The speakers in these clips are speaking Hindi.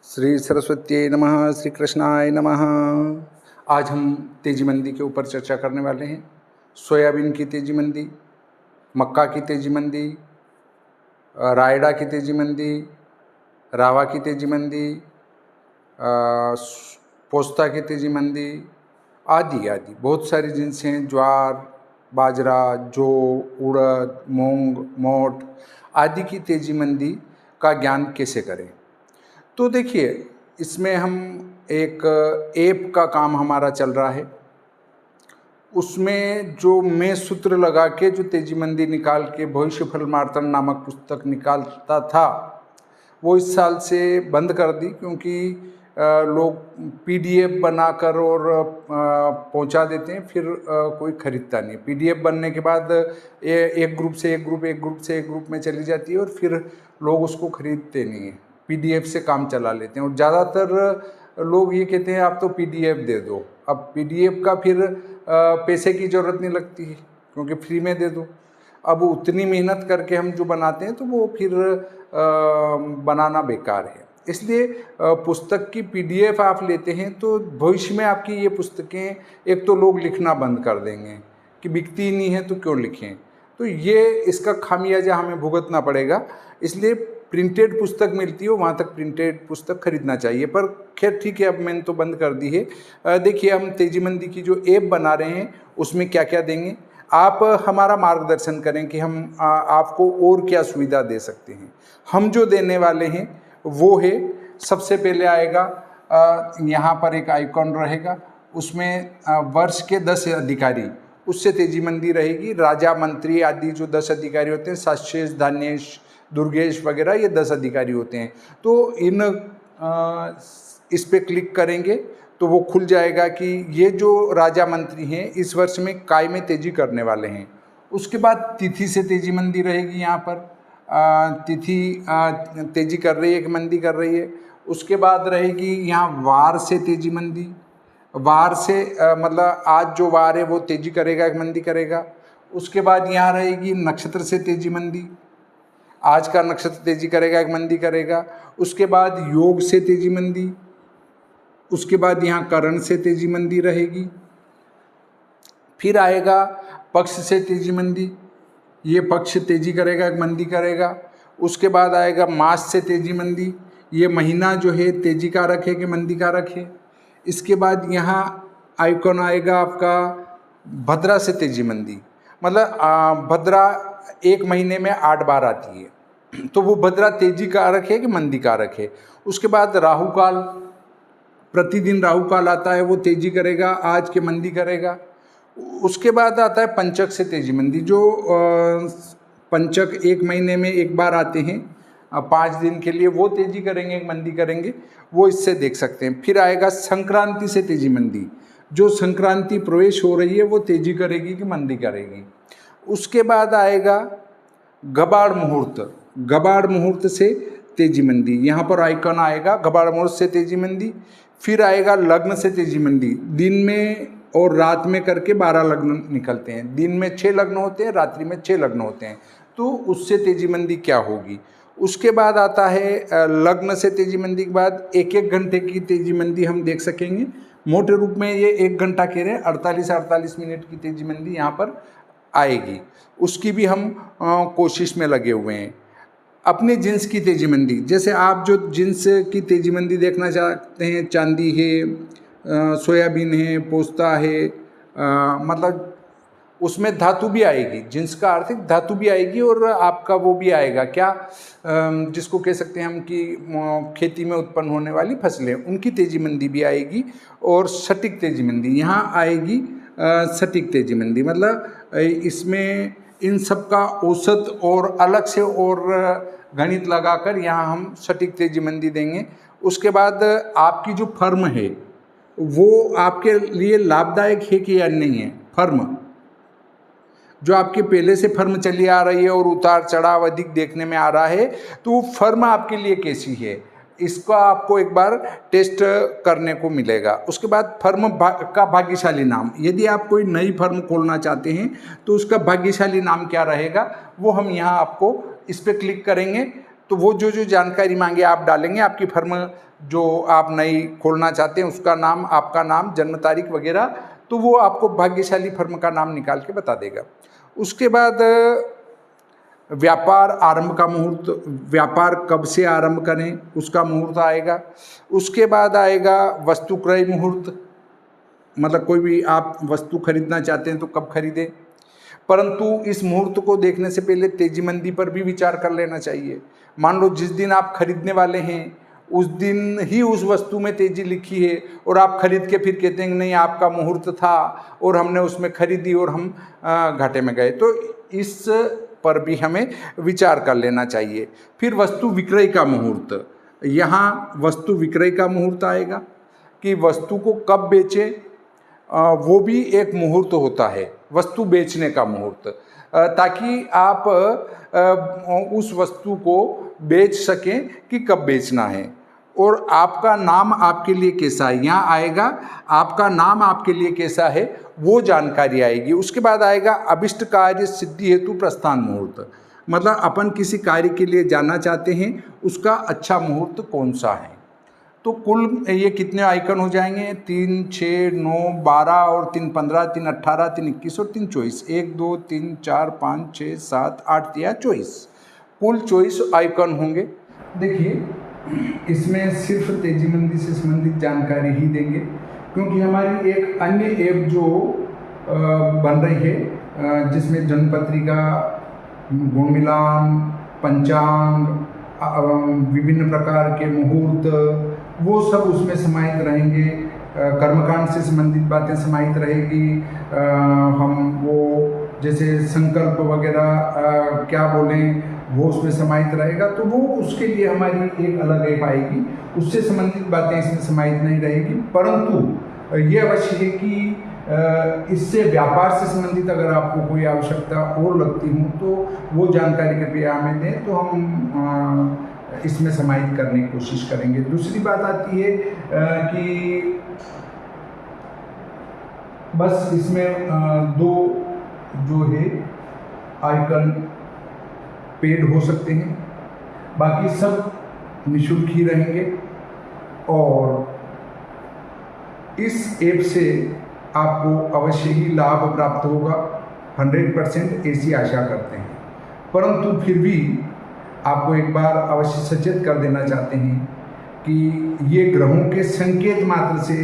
श्री सरस्वती नमः, श्री कृष्णाय नमः। आज हम तेजी मंदी के ऊपर चर्चा करने वाले हैं। सोयाबीन की तेजी मंदी, मक्का की तेजी मंदी, रायडा की तेजी मंदी, रावा की तेजी मंदी, पोस्ता की तेजी मंदी आदि आदि बहुत सारी जिनसे हैं। ज्वार, बाजरा, जौ, उड़द, मूंग, मोठ आदि की तेजी मंदी का ज्ञान कैसे करें। तो देखिए, इसमें हम एक ऐप का काम हमारा चल रहा है। उसमें जो मैं सूत्र लगा के जो तेजी मंदी निकाल के भविष्य फल मार्तन नामक पुस्तक निकालता था, वो इस साल से बंद कर दी, क्योंकि लोग पीडीएफ बनाकर और पहुंचा देते हैं, फिर कोई खरीदता नहीं। पीडीएफ बनने के बाद एक ग्रुप से एक ग्रुप में चली जाती है और फिर लोग उसको खरीदते नहीं हैं। पीडीएफ से काम चला लेते हैं और ज़्यादातर लोग ये कहते हैं आप तो पीडीएफ दे दो। अब पीडीएफ का फिर पैसे की ज़रूरत नहीं लगती है, क्योंकि फ्री में दे दो। अब उतनी मेहनत करके हम जो बनाते हैं तो वो फिर बनाना बेकार है। इसलिए पुस्तक की पीडीएफ आप लेते हैं तो भविष्य में आपकी ये पुस्तकें एक तो लोग लिखना बंद कर देंगे कि बिकती ही नहीं है तो क्यों लिखें। तो ये इसका खामियाजा हमें भुगतना पड़ेगा। इसलिए प्रिंटेड पुस्तक मिलती है वहाँ तक प्रिंटेड पुस्तक खरीदना चाहिए। पर खैर ठीक है, अब मैंने तो बंद कर दी है। देखिए, हम तेजी मंदी की जो ऐप बना रहे हैं उसमें क्या क्या देंगे, आप हमारा मार्गदर्शन करें कि हम आपको और क्या सुविधा दे सकते हैं। हम जो देने वाले हैं वो है, सबसे पहले आएगा यहाँ पर एक आइकॉन रहेगा, उसमें वर्ष के 10 अधिकारी, उससे तेजी मंदी रहेगी। राजा, मंत्री आदि जो 10 अधिकारी होते हैं, साशेष, धान्येश, दुर्गेश वगैरह, ये 10 अधिकारी होते हैं। तो इस पे क्लिक करेंगे तो वो खुल जाएगा कि ये जो राजा मंत्री हैं इस वर्ष में काय में तेजी करने वाले हैं। उसके बाद तिथि से तेजी मंदी रहेगी। यहाँ पर तिथि तेजी कर रही है कि मंदी कर रही है। उसके बाद रहेगी यहाँ वार से तेजी मंदी। वार से मतलब आज जो वार है वो तेजी करेगा कि मंदी करेगा। उसके बाद यहाँ रहेगी नक्षत्र से तेजी मंदी, आज का नक्षत्र तेजी करेगा कि मंदी करेगा। उसके बाद योग से तेजी मंदी। उसके बाद यहाँ करण से तेजी मंदी रहेगी। फिर आएगा पक्ष से तेजी मंदी, ये पक्ष तेजी करेगा कि मंदी करेगा। उसके बाद आएगा मास से तेजी मंदी, ये महीना जो है तेजी का रखे कि मंदी का रखे। इसके बाद यहाँ आइकॉन आएगा आपका भद्रा से तेजी मंदी, मतलब भद्रा एक महीने में 8 बार आती है, तो वो भद्रा तेजी का रखे कि मंदी का रखे। उसके बाद राहु काल, प्रतिदिन राहु काल आता है, वो तेजी करेगा आज के मंदी करेगा। उसके बाद आता है पंचक से तेजी मंदी, जो पंचक एक महीने में एक बार आते हैं 5 दिन के लिए, वो तेजी करेंगे मंदी करेंगे, वो इससे देख सकते हैं। फिर आएगा संक्रांति से तेजी मंदी, जो संक्रांति प्रवेश हो रही है वो तेजी करेगी कि मंदी करेगी। उसके बाद आएगा गबाड़ मुहूर्त, गबाड़ मुहूर्त से तेजी मंदी, यहाँ पर आइकन आएगा गबाड़ मुहूर्त से तेजी मंदी। फिर आएगा लग्न से तेजी मंदी, दिन में और रात में करके 12 लग्न निकलते हैं। दिन में 6 लग्न होते हैं, रात्रि में 6 लग्न होते हैं, तो उससे तेजी मंदी क्या होगी। उसके बाद आता है लग्न से तेजी मंदी के बाद 1-1 घंटे की तेजी मंदी हम देख सकेंगे। मोटे रूप में ये 1 घंटा कह रहे हैं, 48 मिनट की तेजी मंदी यहाँ पर आएगी। उसकी भी हम कोशिश में लगे हुए हैं। अपने जिन्स की तेजी मंदी, जैसे आप जो जिन्स की तेजी मंदी देखना चाहते हैं, चांदी है, सोयाबीन है, पोस्ता है, मतलब उसमें धातु भी आएगी, जिन्स का आर्थिक धातु भी आएगी और आपका वो भी आएगा क्या, जिसको कह सकते हैं हम कि खेती में उत्पन्न होने वाली फसलें, उनकी तेजी मंदी भी आएगी। और सटीक तेजी मंदी यहाँ आएगी, सटीक तेजी मंदी मतलब इसमें इन सब का औसत और अलग से और गणित लगाकर यहाँ हम सटीक तेजी मंदी देंगे। उसके बाद आपकी जो फर्म है वो आपके लिए लाभदायक है कि या नहीं है। फर्म जो आपके पहले से फर्म चली आ रही है और उतार चढ़ाव अधिक देखने में आ रहा है, तो वो फर्म आपके लिए कैसी है, इसका आपको एक बार टेस्ट करने को मिलेगा। उसके बाद फर्म का भाग्यशाली नाम, यदि आप कोई नई फर्म खोलना चाहते हैं तो उसका भाग्यशाली नाम क्या रहेगा, वो हम यहाँ आपको इस पर क्लिक करेंगे तो वो जो जो जानकारी मांगे आप डालेंगे, आपकी फर्म जो आप नई खोलना चाहते हैं उसका नाम, आपका नाम, जन्म तारीख वगैरह, तो वो आपको भाग्यशाली फर्म का नाम निकाल के बता देगा। उसके बाद व्यापार आरंभ का मुहूर्त, व्यापार कब से आरंभ करें उसका मुहूर्त आएगा। उसके बाद आएगा वस्तु क्रय मुहूर्त, मतलब कोई भी आप वस्तु खरीदना चाहते हैं तो कब खरीदें। परंतु इस मुहूर्त को देखने से पहले तेजी मंदी पर भी विचार कर लेना चाहिए। मान लो जिस दिन आप खरीदने वाले हैं उस दिन ही उस वस्तु में तेजी लिखी है और आप खरीद के फिर कहते हैं नहीं आपका मुहूर्त था और हमने उसमें खरीदी और हम घाटे में गए, तो इस पर भी हमें विचार कर लेना चाहिए। फिर वस्तु विक्रय का मुहूर्त, यहाँ वस्तु विक्रय का मुहूर्त आएगा कि वस्तु को कब बेचें, वो भी एक मुहूर्त होता है, वस्तु बेचने का मुहूर्त, ताकि आप उस वस्तु को बेच सकें कि कब बेचना है। और आपका नाम आपके लिए कैसा है, यहाँ आएगा आपका नाम आपके लिए कैसा है वो जानकारी आएगी। उसके बाद आएगा अभिष्ट कार्य सिद्धि हेतु प्रस्थान मुहूर्त, मतलब अपन किसी कार्य के लिए जाना चाहते हैं उसका अच्छा मुहूर्त कौन सा है। तो कुल ये कितने आइकन हो जाएंगे, 3, 6, 9, 12 और 3, 15, 3, 18, 3, 21 और 3, 24, 1, 2, 3, 4, 5, 6, 7, 8 या 24, कुल 24 आइकन होंगे। देखिए इसमें सिर्फ तेजी मंदी से संबंधित जानकारी ही देंगे, क्योंकि हमारी एक अन्य ऐप जो बन रही है जिसमें जन्मपत्रिका, गुण मिलान, पंचांग, विभिन्न प्रकार के मुहूर्त, वो सब उसमें समाहित रहेंगे। कर्मकांड से संबंधित बातें समाहित रहेगी। हम वो जैसे संकल्प वगैरह क्या बोलें वो उसमें समाहित रहेगा, तो वो उसके लिए हमारी एक अलग ऐप आएगी, उससे संबंधित बातें इसमें समाहित नहीं रहेगी। परंतु ये अवश्य है कि इससे व्यापार से संबंधित अगर आपको कोई आवश्यकता और लगती हो तो वो जानकारी कृपया हमें दें, तो हम इसमें समाहित करने की कोशिश करेंगे। दूसरी बात आती है कि बस इसमें दो जो है आइकन पेड हो सकते हैं, बाकी सब निःशुल्क ही रहेंगे। और इस ऐप से आपको अवश्य ही लाभ प्राप्त होगा, 100% ऐसी आशा करते हैं। परंतु फिर भी आपको एक बार अवश्य सचेत कर देना चाहते हैं कि ये ग्रहों के संकेत मात्र से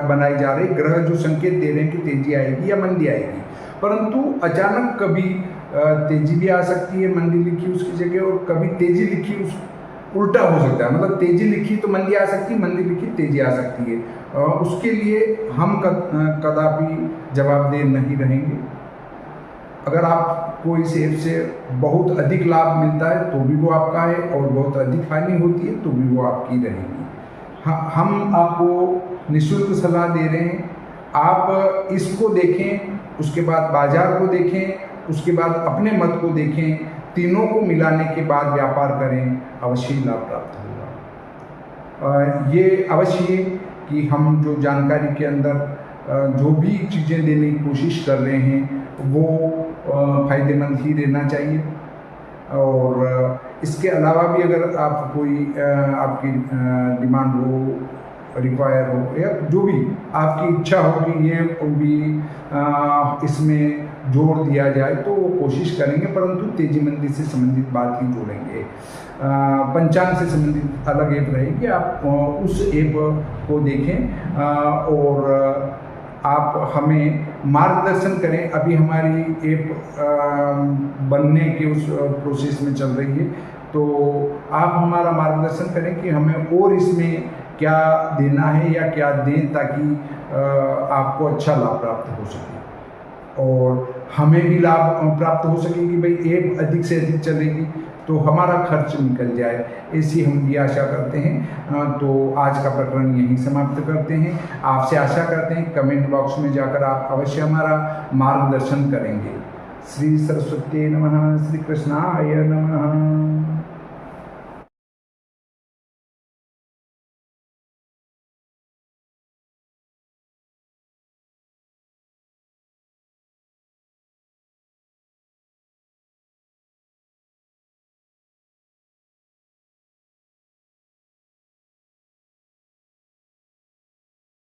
बनाई जा रही, ग्रह जो संकेत दे रहे हैं कि तेजी आएगी या मंदी आएगी, परंतु अचानक कभी तेजी भी आ सकती है मंदी लिखी उसकी जगह, और कभी तेजी लिखी उस उल्टा हो सकता है, मतलब तेजी लिखी तो मंदी आ सकती है, मंदी लिखी तेजी आ सकती है। उसके लिए हम कदापि जवाबदेह नहीं रहेंगे। अगर आपको इस ऐप से बहुत अधिक लाभ मिलता है तो भी वो आपका है, और बहुत अधिक हानि होती है तो भी वो आपकी रहेगी। हम आपको निःशुल्क सलाह दे रहे हैं, आप इसको देखें, उसके बाद बाजार को देखें, उसके बाद अपने मत को देखें, तीनों को मिलाने के बाद व्यापार करें, अवश्य लाभ प्राप्त होगा। ये अवश्य है कि हम जो जानकारी के अंदर जो भी चीज़ें देने की कोशिश कर रहे हैं वो फ़ायदेमंद ही रहना चाहिए। और इसके अलावा भी अगर आप कोई आपकी डिमांड हो, रिक्वायर हो, या जो भी आपकी इच्छा हो कि ये भी इसमें जोड़ दिया जाए तो वो कोशिश करेंगे, परंतु तेजी मंदी से संबंधित बात ही जोड़ेंगे। पंचांग से संबंधित अलग ऐप रहेगी, आप उस ऐप को देखें और आप हमें मार्गदर्शन करें। अभी हमारी ऐप बनने के उस प्रोसेस में चल रही है, तो आप हमारा मार्गदर्शन करें कि हमें और इसमें क्या देना है या क्या दें, ताकि आपको अच्छा लाभ प्राप्त हो सके और हमें भी लाभ प्राप्त हो सके कि भाई ऐप अधिक से अधिक चलेगी तो हमारा खर्च निकल जाए, ऐसी हम भी आशा करते हैं। तो आज का प्रकरण यहीं समाप्त करते हैं। आपसे आशा करते हैं कमेंट बॉक्स में जाकर आप अवश्य हमारा मार्गदर्शन करेंगे। श्री सरस्वती नमः, श्री कृष्णाय नमः।